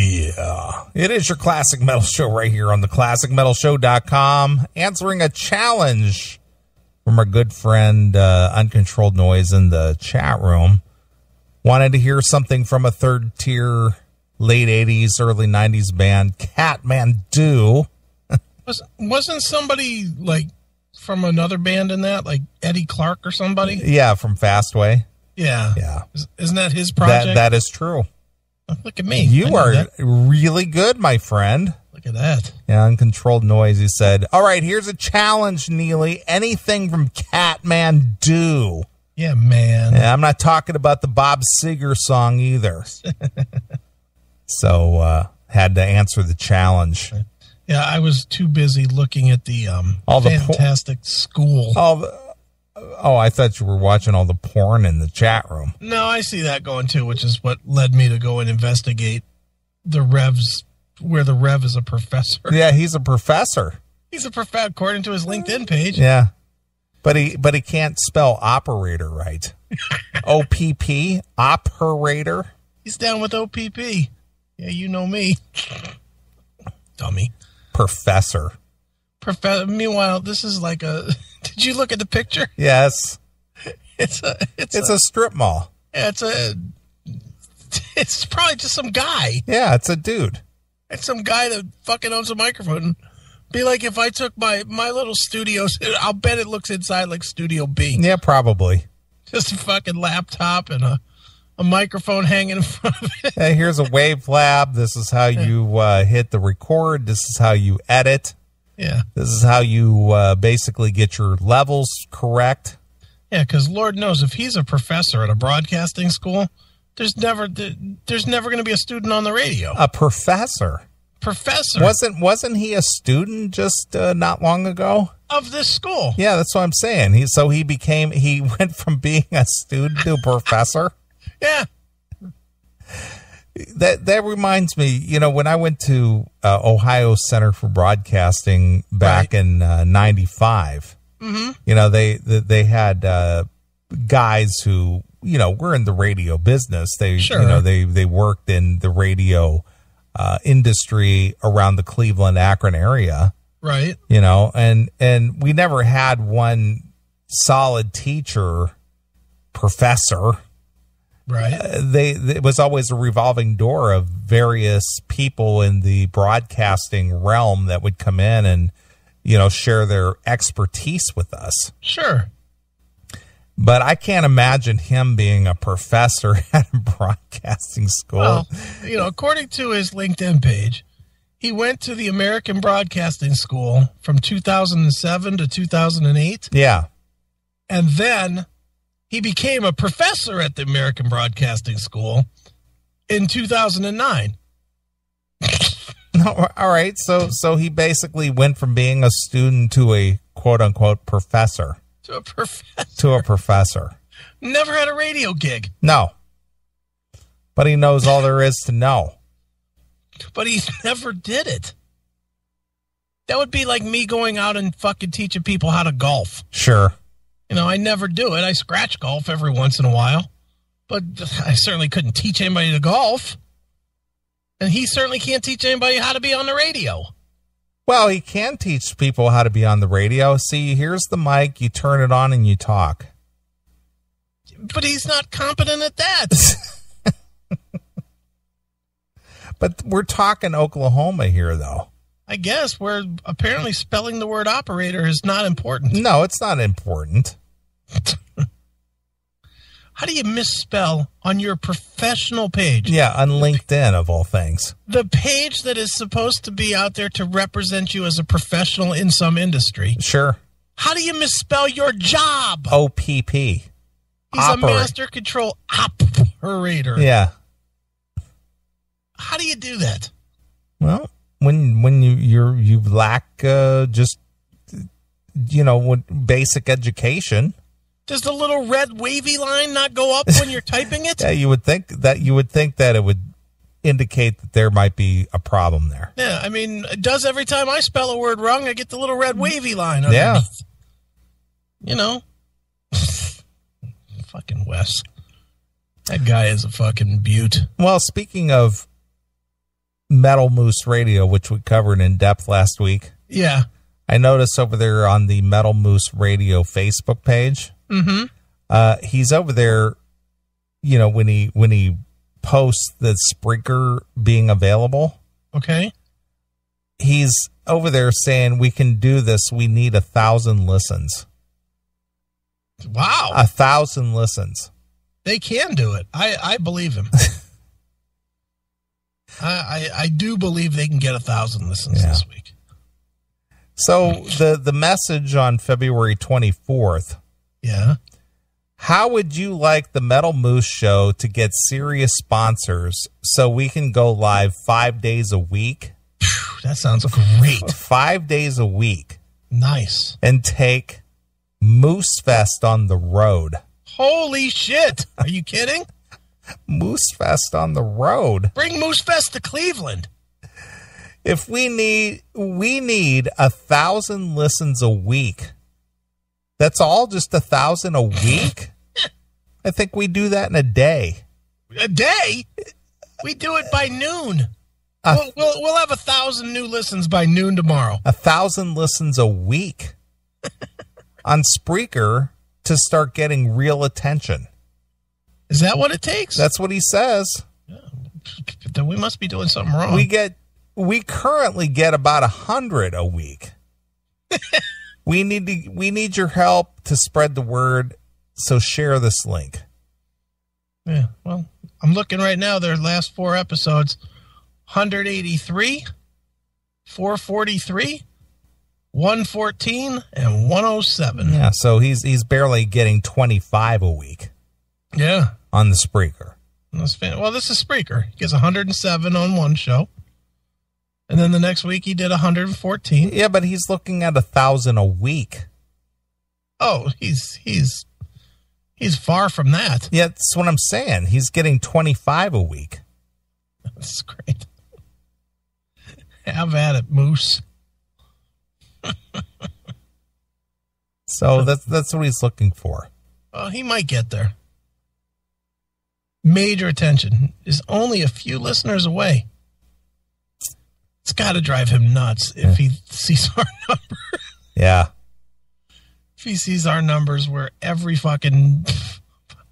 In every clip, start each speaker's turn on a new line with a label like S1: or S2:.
S1: Yeah. It is your Classic Metal Show right here on the ClassicMetalShow.com, answering a challenge from our good friend Uncontrolled Noise in the chat room. Wanted to hear something from a third-tier, late 80s, early 90s band, Kathmandu.
S2: Wasn't somebody, like, from another band in that? Like Eddie Clark or somebody?
S1: Yeah, from Fastway.
S2: Yeah.
S1: Yeah.
S2: Isn't that his project?
S1: That is true.
S2: Look at me.
S1: You are really good, my friend.
S2: Look at that.
S1: Yeah, Uncontrolled Noise, he said. All right, here's a challenge, Neely. Anything from Kathmandu.
S2: Yeah, man.
S1: Yeah, I'm not talking about the Bob Seger song either. So, had to answer the challenge.
S2: Yeah, I was too busy looking at the Fantastic School.
S1: Oh, I thought you were watching all the porn in the chat room.
S2: No, I see that going too, which is what led me to go and investigate the Revs, where the Rev is a professor.
S1: Yeah, he's a professor.
S2: He's a professor, according to his LinkedIn page.
S1: Yeah, but he can't spell operator right. OPP, operator.
S2: He's down with OPP. Yeah, you know me. Dummy.
S1: Professor.
S2: Meanwhile, this is like a... Did you look at the picture?
S1: Yes.
S2: It's
S1: a strip mall.
S2: Yeah, it's probably just some guy.
S1: Yeah, it's a dude.
S2: It's some guy that fucking owns a microphone. Be like if I took my little studio, I'll bet it looks inside like Studio B.
S1: Yeah, probably.
S2: Just a fucking laptop and a microphone hanging in front of it.
S1: Hey, here's a Wave Lab. This is how you hit the record. This is how you edit.
S2: Yeah.
S1: This is how you basically get your levels correct.
S2: Yeah, because Lord knows if he's a professor at a broadcasting school, there's never going to be a student on the radio.
S1: A professor?
S2: Professor.
S1: Wasn't he a student just not long ago?
S2: Of this school.
S1: Yeah, that's what I'm saying. He went from being a student to a professor.
S2: Yeah.
S1: That reminds me, when I went to Ohio Center for Broadcasting back in 95,
S2: mm-hmm.
S1: They had guys who, were in the radio business.
S2: Sure.
S1: They worked in the radio industry around the Cleveland, Akron area.
S2: Right.
S1: And we never had one solid teacher, professor.
S2: Right.
S1: It was always a revolving door of various people in the broadcasting realm that would come in and, share their expertise with us.
S2: Sure.
S1: But I can't imagine him being a professor at a broadcasting school.
S2: Well, according to his LinkedIn page, he went to the American Broadcasting School from 2007 to 2008.
S1: Yeah.
S2: And then he became a professor at the American Broadcasting School in 2009.
S1: No, all right. So he basically went from being a student to a quote unquote professor. To a professor.
S2: Never had a radio gig.
S1: No. But he knows all there is to know.
S2: But he never did it. That would be like me going out and fucking teaching people how to golf.
S1: Sure.
S2: I never do it. I scratch golf every once in a while. But I certainly couldn't teach anybody to golf. And he certainly can't teach anybody how to be on the radio.
S1: Well, he can teach people how to be on the radio. See, here's the mic. You turn it on and you talk.
S2: But he's not competent at that.
S1: But we're talking Oklahoma here, though.
S2: I guess where apparently spelling the word operator is not important.
S1: No, it's not important.
S2: How do you misspell on your professional page?
S1: Yeah, on LinkedIn, of all things.
S2: The page that is supposed to be out there to represent you as a professional in some industry.
S1: Sure.
S2: How do you misspell your job?
S1: OPP.
S2: He's a master control operator.
S1: Yeah.
S2: How do you do that?
S1: Well, when you lack just basic education.
S2: Does the little red wavy line not go up when you're typing it?
S1: Yeah, you would think that it would indicate that there might be a problem there.
S2: Yeah, I mean, it does every time I spell a word wrong, I get the little red wavy line underneath.
S1: Yeah.
S2: Fucking Wes. That guy is a fucking beaut.
S1: Well, speaking of Metal Moose Radio, which we covered in depth last week.
S2: Yeah.
S1: I noticed over there on the Metal Moose Radio Facebook page, he's over there, you know, when he posts the Spreaker being available.
S2: Okay.
S1: He's over there saying, we can do this. We need 1,000 listens.
S2: Wow.
S1: 1,000 listens.
S2: They can do it. I believe him. I do believe they can get 1,000 listens this week.
S1: So the message on February 24th.
S2: Yeah.
S1: How would you like the Metal Moose Show to get serious sponsors so we can go live 5 days a week?
S2: That sounds great.
S1: 5 days a week.
S2: Nice.
S1: And take Moose Fest on the road.
S2: Holy shit. Are you kidding?
S1: Moose Fest on the road.
S2: Bring Moose Fest to Cleveland.
S1: If we need 1,000 listens a week. That's all, just 1,000 a week? I think we do that in a day.
S2: A day? We do it by noon. We'll have 1,000 new listens by noon tomorrow.
S1: 1,000 listens a week on Spreaker to start getting real attention.
S2: Is that what it takes?
S1: That's what he says.
S2: Then we must be doing something wrong.
S1: We currently get about 100 a week. We need your help to spread the word. So share this link.
S2: Yeah. Well, I'm looking right now. Their last 4 episodes: 183, 443, 114, and 107.
S1: Yeah. So he's barely getting 25 a week.
S2: Yeah.
S1: On the Spreaker.
S2: Well, this is Spreaker. He gets 107 on one show. And then the next week he did 114.
S1: Yeah, but he's looking at 1,000 a week.
S2: Oh, he's far from that.
S1: Yeah, that's what I'm saying. He's getting 25 a week.
S2: That's great. Have at it, Moose.
S1: So that's what he's looking for.
S2: He might get there. Major attention is only a few listeners away. It's got to drive him nuts if he sees our number.
S1: Yeah.
S2: If he sees our numbers where every fucking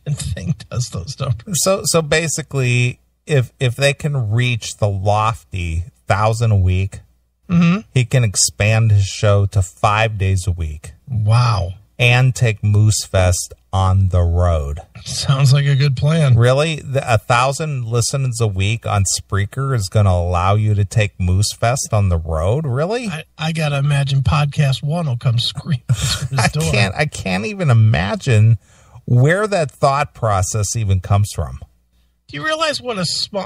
S2: thing does those numbers.
S1: So basically, if they can reach the lofty 1,000 a week, he can expand his show to 5 days a week.
S2: Wow.
S1: And take Moose Fest on the road.
S2: Sounds like a good plan.
S1: Really? 1,000 listens a week on Spreaker is going to allow you to take Moose Fest on the road? Really?
S2: I got to imagine Podcast One will come screaming through his door.
S1: I can't even imagine where that thought process even comes from.
S2: Do you realize what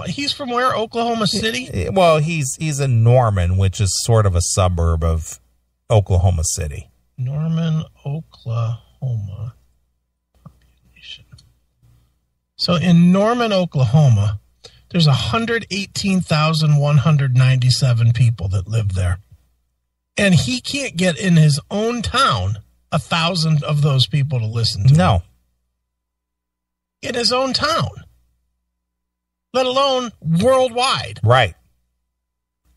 S2: he's from where? Oklahoma City?
S1: Well, he's in Norman, which is sort of a suburb of Oklahoma City.
S2: Norman, Oklahoma population. So in Norman, Oklahoma, there's 118,197 people that live there. And he can't get in his own town 1,000 of those people to listen to him. In his own town. Let alone worldwide.
S1: Right.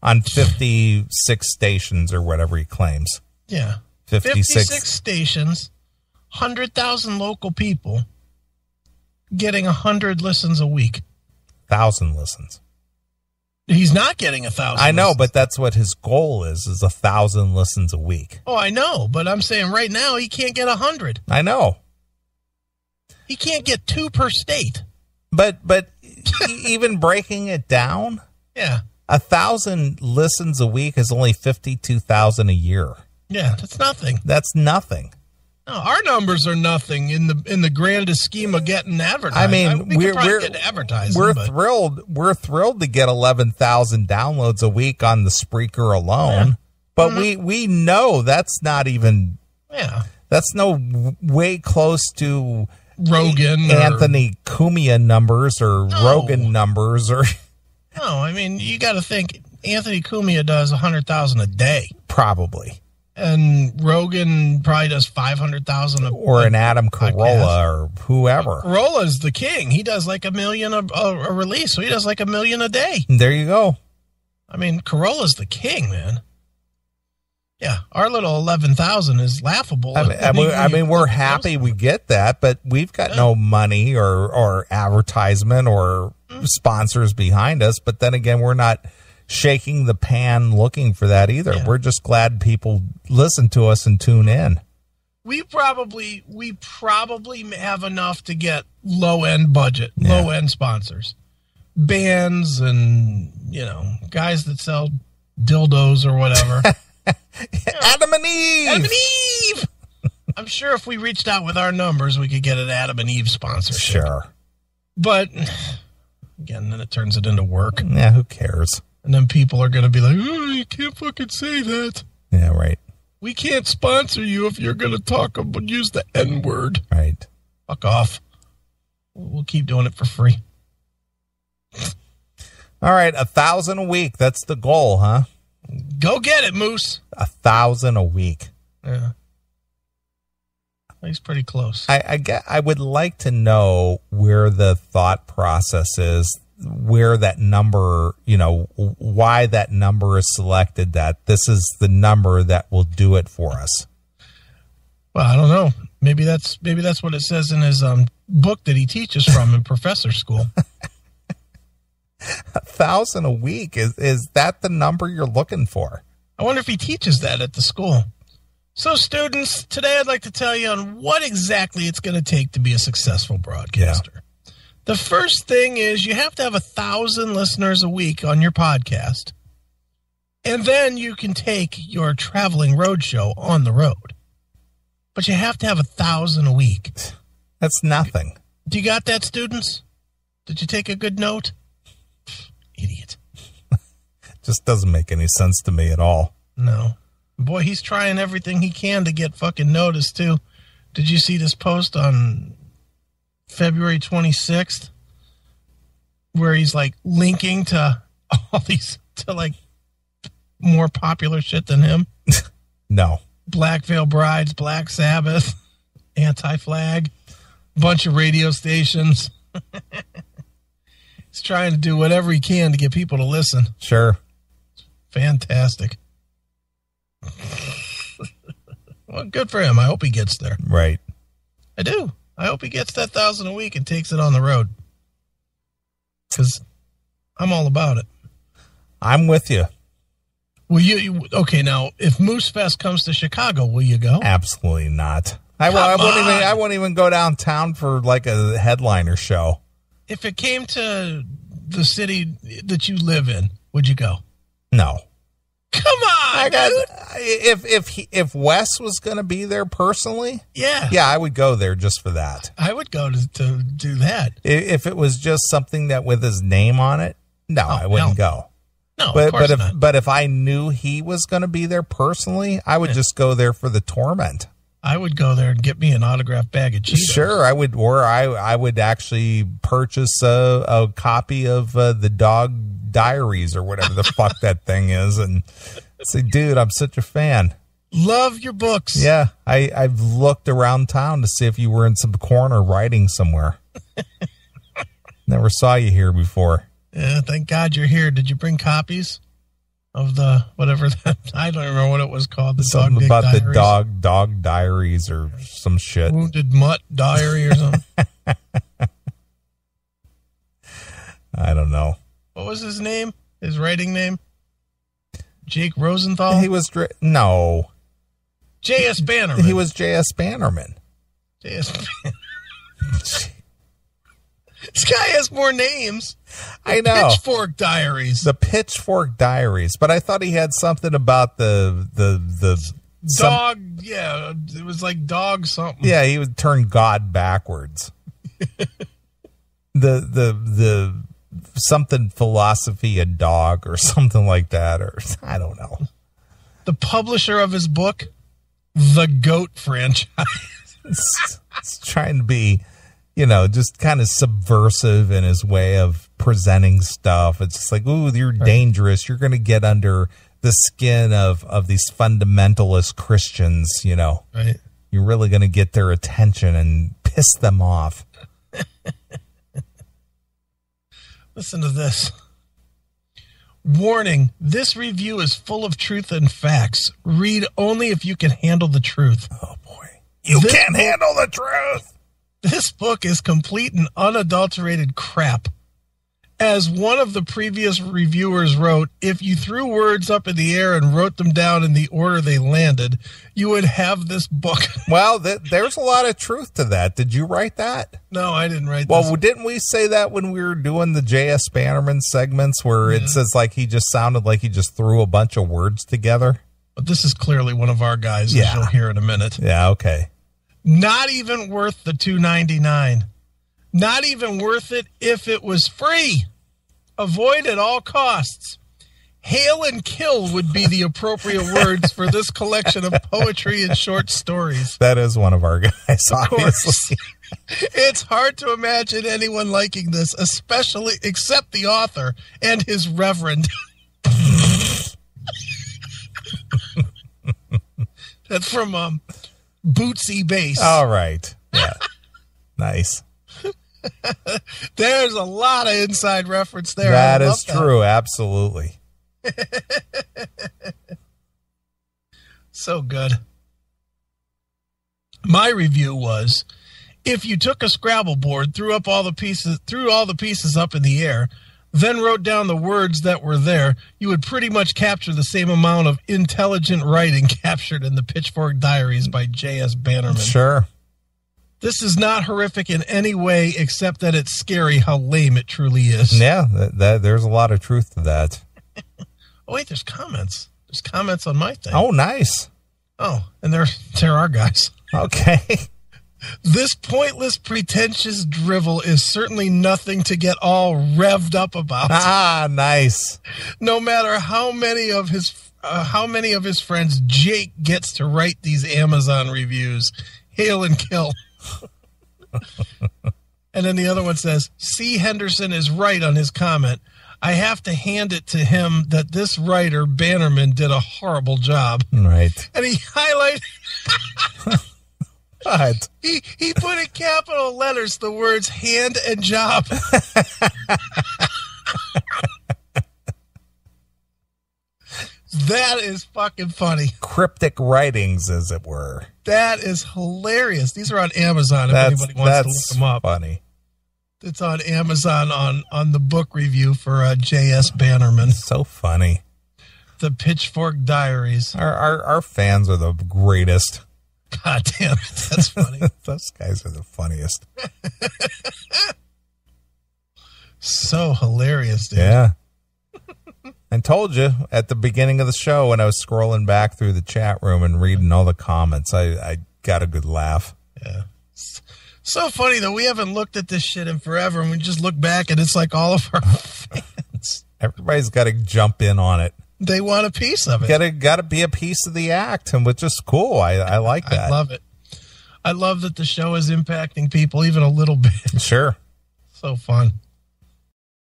S1: On 56 stations or whatever he claims.
S2: Yeah. 56 stations, 100,000 local people getting 100 listens a week.
S1: 1,000 listens.
S2: He's not getting 1,000.
S1: I know,
S2: listens.
S1: but that's what his goal is 1,000 listens a week.
S2: Oh, I know, but I'm saying right now he can't get 100.
S1: I know.
S2: He can't get 2 per state.
S1: But even breaking it down, 1,000 listens a week is only 52,000 a year.
S2: Yeah, that's nothing.
S1: That's nothing.
S2: No, our numbers are nothing in the grandest scheme of getting advertised.
S1: I mean, we're thrilled. We're thrilled to get 11,000 downloads a week on the Spreaker alone. But we know that's not even.
S2: Yeah,
S1: that's no way close to
S2: Rogan,
S1: Anthony Cumia numbers or Rogan numbers or.
S2: No, I mean you got to think Anthony Cumia does 100,000 a day,
S1: probably.
S2: And Rogan probably does 500,000
S1: or an Adam Carolla or whoever.
S2: Carolla's the king. He does like $1 million a release, so he does like $1 million a day.
S1: There you go.
S2: I mean, Corolla's the king, man. Yeah, our little 11,000 is laughable.
S1: I mean, we're happy we get that, but we've got no money or advertisement or sponsors behind us. But then again, we're not shaking the pan looking for that either. Yeah. We're just glad people listen to us and tune in.
S2: We probably have enough to get low-end budget, low-end sponsors. Bands and, guys that sell dildos or whatever.
S1: Adam and Eve!
S2: Adam and Eve! I'm sure if we reached out with our numbers, we could get an Adam and Eve sponsorship.
S1: Sure.
S2: But, again, then it turns it into work.
S1: Yeah, who cares?
S2: And then people are going to be like, oh, you can't fucking say that.
S1: Yeah, right.
S2: We can't sponsor you if you're going to use the N-word.
S1: Right.
S2: Fuck off. We'll keep doing it for free.
S1: All right, 1,000 a week. That's the goal, huh?
S2: Go get it, Moose.
S1: 1,000 a week.
S2: Yeah. He's pretty close.
S1: I would like to know where the thought process is, where that number, why that number is selected, that this is the number that will do it for us.
S2: Well, I don't know. Maybe that's what it says in his book that he teaches from in professor school.
S1: 1,000 a week. Is that the number you're looking for?
S2: I wonder if he teaches that at the school. So, students, today I'd like to tell you on what exactly it's going to take to be a successful broadcaster. Yeah. The first thing is you have to have 1,000 listeners a week on your podcast. And then you can take your traveling roadshow on the road. But you have to have 1,000 a week.
S1: That's nothing.
S2: Do you got that, students? Did you take a good note? Idiot.
S1: Just doesn't make any sense to me at all.
S2: No. Boy, he's trying everything he can to get fucking noticed, too. Did you see this post on February 26th? Where he's, linking to all these, more popular shit than him?
S1: No.
S2: Black Veil Brides, Black Sabbath, Anti-Flag, bunch of radio stations. He's trying to do whatever he can to get people to listen.
S1: Sure.
S2: Fantastic. Well, good for him. I hope he gets there.
S1: Right.
S2: I do. I hope he gets that 1,000 a week and takes it on the road. Because I'm all about it.
S1: I'm with you.
S2: Will you? Okay, now, if Moose Fest comes to Chicago, will you go?
S1: Absolutely not. I won't even go downtown for a headliner show.
S2: If it came to the city that you live in, would you go?
S1: No.
S2: Come on, dude.
S1: If Wes was going to be there personally,
S2: yeah,
S1: I would go there just for that.
S2: I would go to do that.
S1: If it was just something that with his name on it, no, I wouldn't go.
S2: No, of course not.
S1: But if I knew he was going to be there personally, I would just go there for the torment.
S2: I would go there and get me an autographed bag of Cheetos.
S1: Sure, I would, or I would actually purchase a copy of the Dog Diaries or whatever the fuck that thing is, and say, dude, I'm such a fan.
S2: Love your books.
S1: Yeah, I've looked around town to see if you were in some corner writing somewhere. Never saw you here before.
S2: Yeah, thank God you're here. Did you bring copies of the whatever that, I don't remember what it was called. The
S1: something
S2: Dog
S1: about
S2: Diaries.
S1: The dog diaries or some shit.
S2: Wounded Mutt Diary or something.
S1: I don't know.
S2: What was his name? His writing name? Jake Rosenthal?
S1: He was no.
S2: J.S. Bannerman.
S1: He was J.S. Bannerman.
S2: J.S. Bannerman. This guy has more names.
S1: I know.
S2: Pitchfork Diaries.
S1: The Pitchfork Diaries. But I thought he had something about the
S2: dog. Yeah, it was like dog something.
S1: Yeah, he would turn God backwards. the something philosophy a dog or something like that, or I don't know.
S2: The publisher of his book, The Goat Franchise.
S1: It's trying to be, just kind of subversive in his way of presenting stuff. It's just like, ooh, you're dangerous. You're going to get under the skin of these fundamentalist Christians,
S2: Right.
S1: You're really going to get their attention and piss them off.
S2: Listen to this. Warning, this review is full of truth and facts. Read only if you can handle the truth.
S1: Oh, boy. You can't handle the truth.
S2: This book is complete and unadulterated crap. As one of the previous reviewers wrote, if you threw words up in the air and wrote them down in the order they landed, you would have this book.
S1: Well, there's a lot of truth to that. Did you write that?
S2: No, I didn't write that.
S1: Well, didn't we say that when we were doing the J.S. Bannerman segments where it says like he just sounded like he just threw a bunch of words together?
S2: But this is clearly one of our guys, as you'll hear in a minute.
S1: Yeah, okay.
S2: Not even worth the $2.99. Not even worth it if it was free. Avoid at all costs. Hail and kill would be the appropriate words for this collection of poetry and short stories.
S1: That is one of our guys, obviously.
S2: It's hard to imagine anyone liking this, especially except the author and his reverend. That's from Bootsy Bass.
S1: All right. Yeah. Nice.
S2: There's a lot of inside reference there.
S1: That is true. Absolutely.
S2: So good. My review was, if you took a Scrabble board, threw all the pieces up in the air, then wrote down the words that were there, you would pretty much capture the same amount of intelligent writing captured in the Pitchfork Diaries by J.S. Bannerman.
S1: Sure.
S2: This is not horrific in any way, except that it's scary how lame it truly is.
S1: Yeah, there's a lot of truth to that.
S2: Oh, wait, there's comments. There's comments on my thing.
S1: Oh, nice.
S2: Oh, and there are guys.
S1: Okay.
S2: This pointless, pretentious drivel is certainly nothing to get all revved up about.
S1: Ah, nice.
S2: No matter how many of his friends Jake gets to write these Amazon reviews. Hail and kill. And then the other one says, C. Henderson is right on his comment. I have to hand it to him that this writer, Bannerman, did a horrible job.
S1: Right.
S2: And he highlighted...
S1: What?
S2: He put in capital letters the words hand and job. That is fucking funny.
S1: Cryptic writings, as it were.
S2: That is hilarious. These are on Amazon if anybody wants to look them up.
S1: Funny.
S2: It's on Amazon on the book review for J.S. Bannerman.
S1: So funny.
S2: The Pitchfork Diaries.
S1: Our fans are the greatest.
S2: God damn it. That's funny.
S1: Those guys are the funniest.
S2: So hilarious, dude.
S1: Yeah. I told you at the beginning of the show when I was scrolling back through the chat room and reading all the comments, I got a good laugh.
S2: Yeah. So funny, though. We haven't looked at this shit in forever, and we just look back, and it's like all of our fans.
S1: Everybody's got to jump in on it.
S2: They want a piece of it.
S1: Got to be a piece of the act, and which is cool. I like that.
S2: I love it. I love that the show is impacting people even a little bit.
S1: Sure.
S2: So fun.